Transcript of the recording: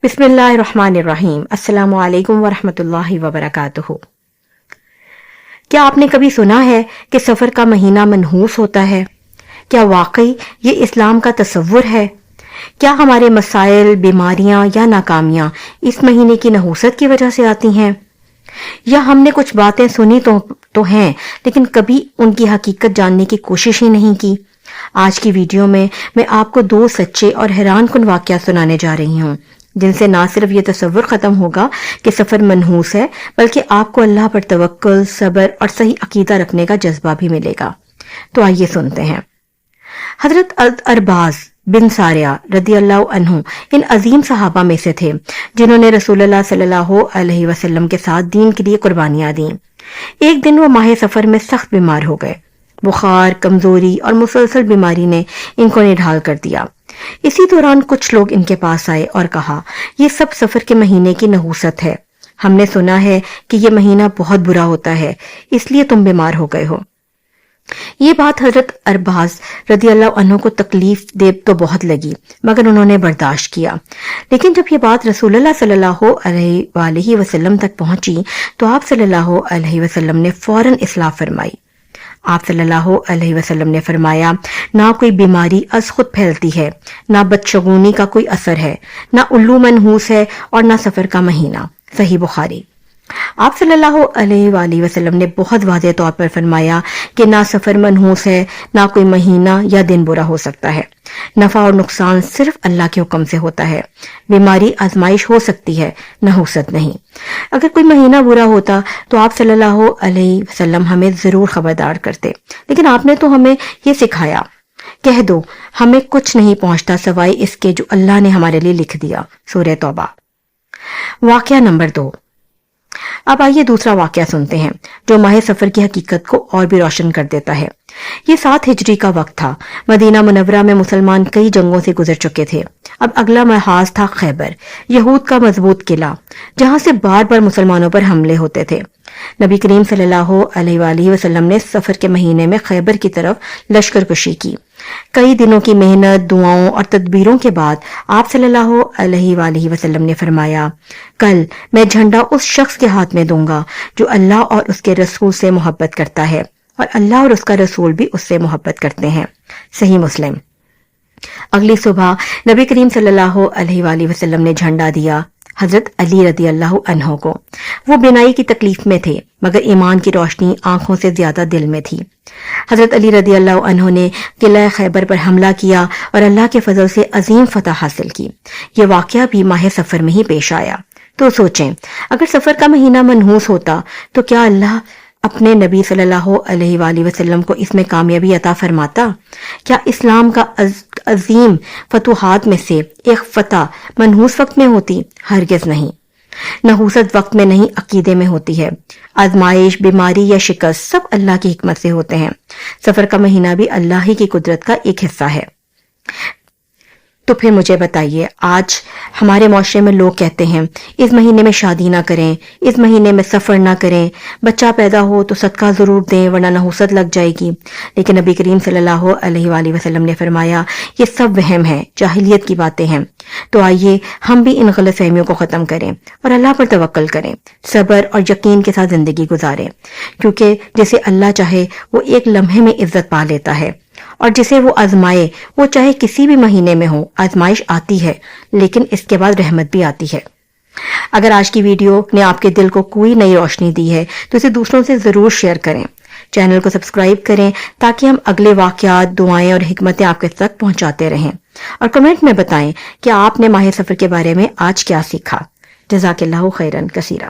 بسم اللہ الرحمن الرحیم۔ السلام علیکم ورحمۃ اللہ وبرکاتہ۔ کیا آپ نے کبھی سنا ہے کہ سفر کا مہینہ منحوس ہوتا ہے؟ کیا واقعی یہ اسلام کا تصور ہے؟ کیا ہمارے مسائل، بیماریاں یا ناکامیاں اس مہینے کی نحوست کی وجہ سے آتی ہیں؟ یا ہم نے کچھ باتیں سنی تو ہیں لیکن کبھی ان کی حقیقت جاننے کی کوشش ہی نہیں کی؟ آج کی ویڈیو میں آپ کو 2 سچے اور حیران کن واقعات سنانے جا رہی ہوں، جن سے نہ صرف یہ تصور ختم ہوگا کہ سفر منحوس ہے، بلکہ آپ کو اللہ پر توکل، صبر اور صحیح عقیدہ رکھنے کا جذبہ بھی ملے گا۔ تو آئیے سنتے ہیں۔ حضرت ارباز بن ساریہ رضی اللہ عنہ ان عظیم صحابہ میں سے تھے جنہوں نے رسول اللہ صلی اللہ علیہ وسلم کے ساتھ دین کے لیے قربانیاں دیں۔ ایک دن وہ ماہ سفر میں سخت بیمار ہو گئے۔ بخار، کمزوری اور مسلسل بیماری نے ان کو نڈھال کر دیا۔ اسی دوران کچھ لوگ ان کے پاس آئے اور کہا، یہ سب سفر کے مہینے کی نحوست ہے، ہم نے سنا ہے کہ یہ مہینہ بہت برا ہوتا ہے، اس لیے تم بیمار ہو گئے ہو۔ یہ بات حضرت ارباز رضی اللہ عنہ کو تکلیف دے تو بہت لگی، مگر انہوں نے برداشت کیا۔ لیکن جب یہ بات رسول اللہ صلی اللہ علیہ وآلہ وسلم تک پہنچی تو آپ صلی اللہ علیہ وسلم نے فوراً اصلاح فرمائی۔ آپ صلی اللہ علیہ وسلم نے فرمایا، نہ کوئی بیماری از خود پھیلتی ہے، نہ بدشگونی کا کوئی اثر ہے، نہ الو منحوس ہے اور نہ سفر کا مہینہ۔ صحیح بخاری۔ آپ صلی اللہ علیہ وآلہ وسلم نے بہت واضح طور پر فرمایا کہ نہ سفر منحوس ہے، نہ کوئی مہینہ یا دن برا ہو سکتا ہے۔ نفع اور نقصان صرف اللہ کے حکم سے ہوتا ہے۔ بیماری آزمائش ہو سکتی ہے، نحوست نہیں۔ اگر کوئی مہینہ برا ہوتا تو آپ صلی اللہ علیہ وسلم ہمیں ضرور خبردار کرتے، لیکن آپ نے تو ہمیں یہ سکھایا، کہہ دو ہمیں کچھ نہیں پہنچتا سوائے اس کے جو اللہ نے ہمارے لیے لکھ دیا۔ سورہ توبہ۔ واقعہ نمبر 2۔ اب آئیے دوسرا واقعہ سنتے ہیں جو ماہ سفر کی حقیقت کو اور بھی روشن کر دیتا ہے۔ یہ 7 ہجری کا وقت تھا۔ مدینہ منورہ میں مسلمان کئی جنگوں سے گزر چکے تھے۔ اب اگلا محاذ تھا خیبر، یہود کا مضبوط قلعہ، جہاں سے بار بار مسلمانوں پر حملے ہوتے تھے۔ نبی کریم صلی اللہ علیہ وآلہ وسلم نے سفر کے مہینے میں خیبر کی طرف لشکر کشی کی۔ کئی دنوں کی محنت، دعاؤں اور تدبیروں کے بعد آپ صلی اللہ علیہ وآلہ وسلم نے فرمایا، کل میں جھنڈا اس شخص کے ہاتھ میں دوں گا جو اللہ اور اس کے رسول سے محبت کرتا ہے اور اللہ اور اس کا رسول بھی اس سے محبت کرتے ہیں۔ صحیح مسلم۔ اگلی صبح نبی کریم صلی اللہ علیہ وآلہ وسلم نے جھنڈا دیا حضرت علی رضی اللہ عنہ کو۔ وہ بینائی کی تکلیف میں تھے، مگر ایمان کی روشنی آنکھوں سے زیادہ دل میں تھی۔ حضرت علی رضی اللہ عنہ نے قلعہ خیبر پر حملہ کیا اور اللہ کے فضل سے عظیم فتح حاصل کی۔ یہ واقعہ بھی ماہ سفر میں ہی پیش آیا۔ تو سوچیں، اگر سفر کا مہینہ منحوس ہوتا تو کیا اللہ اپنے نبی صلی اللہ علیہ وآلہ وسلم کو اس میں کامیابی عطا فرماتا؟ کیا اسلام کا عظیم فتوحات میں سے ایک فتح منحوس وقت میں ہوتی؟ ہرگز نہیں۔ نحوست وقت میں نہیں، عقیدے میں ہوتی ہے۔ آزمائش، بیماری یا شکست سب اللہ کی حکمت سے ہوتے ہیں۔ سفر کا مہینہ بھی اللہ ہی کی قدرت کا ایک حصہ ہے۔ تو پھر مجھے بتائیے، آج ہمارے معاشرے میں لوگ کہتے ہیں اس مہینے میں شادی نہ کریں، اس مہینے میں سفر نہ کریں، بچہ پیدا ہو تو صدقہ ضرور دیں ورنہ نحوست لگ جائے گی۔ لیکن نبی کریم صلی اللہ علیہ وآلہ وسلم نے فرمایا، یہ سب وہم ہے، جاہلیت کی باتیں ہیں۔ تو آئیے ہم بھی ان غلط فہمیوں کو ختم کریں اور اللہ پر توکل کریں، صبر اور یقین کے ساتھ زندگی گزاریں، کیونکہ جسے اللہ چاہے وہ ایک لمحے میں عزت پا لیتا ہے، اور جسے وہ آزمائے وہ چاہے کسی بھی مہینے میں ہو، آزمائش آتی ہے لیکن اس کے بعد رحمت بھی آتی ہے۔ اگر آج کی ویڈیو نے آپ کے دل کو کوئی نئی روشنی دی ہے تو اسے دوسروں سے ضرور شیئر کریں۔ چینل کو سبسکرائب کریں تاکہ ہم اگلے واقعات، دعائیں اور حکمتیں آپ کے تک پہنچاتے رہیں، اور کمنٹ میں بتائیں کہ آپ نے ماہ سفر کے بارے میں آج کیا سیکھا۔ جزاک اللہ خیرا کثیرا۔